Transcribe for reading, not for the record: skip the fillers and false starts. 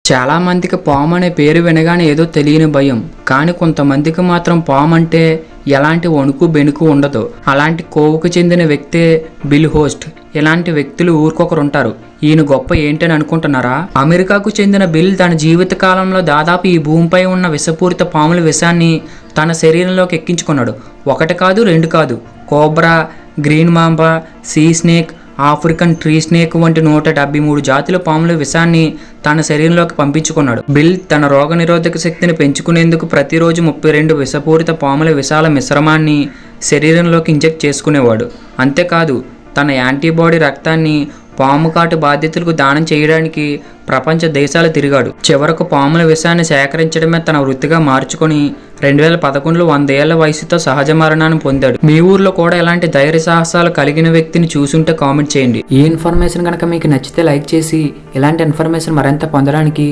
చాలా మందికి పాము అనే పేరు వినగానే ఏదో తెలియని భయం, కానీ కొంతమందికి మాత్రం పాము అంటే ఎలాంటి వణుకు బెనుకు ఉండదు. అలాంటి కోవుకు చెందిన వ్యక్తే బిల్ హోస్ట్. ఇలాంటి వ్యక్తులు ఊరికొకరు ఉంటారు. ఈయన గొప్ప ఏంటని అనుకుంటున్నారా? అమెరికాకు చెందిన బిల్ తన జీవిత కాలంలో దాదాపు ఈ భూమిపై ఉన్న విషపూరిత పాముల విషాన్ని తన శరీరంలోకి ఎక్కించుకున్నాడు. ఒకటి కాదు, రెండు కాదు. Cobra, green mamba, sea snake, African tree snake వంటి 173 జాతుల పాముల విషాన్ని తన శరీరంలోకి పంపించుకున్నాడు. బిల్ తన రోగనిరోధక శక్తిని పెంచుకునేందుకు ప్రతిరోజు 32 విషపూరిత పాముల విషాల మిశ్రమాన్ని శరీరంలోకి ఇంజెక్ట్ చేసుకునేవాడు. అంతేకాదు, తన యాంటీబాడీ రక్తాన్ని పాము కాటు బాధితులకు దానం చేయడానికి ప్రపంచ దేశాలు తిరిగాడు. చివరకు పాముల విషాన్ని సేకరించడమే తన వృత్తిగా మార్చుకొని 2011లో 100 ఏళ్ల వయసుతో సహజ మరణాన్ని పొందాడు. మీ ఊర్లో కూడా ఇలాంటి ధైర్య సాహసాలు కలిగిన వ్యక్తిని చూసుంటే కామెంట్ చేయండి. ఈ ఇన్ఫర్మేషన్ కనుక మీకు నచ్చితే లైక్ చేసి ఇలాంటి ఇన్ఫర్మేషన్ మరింత పొందడానికి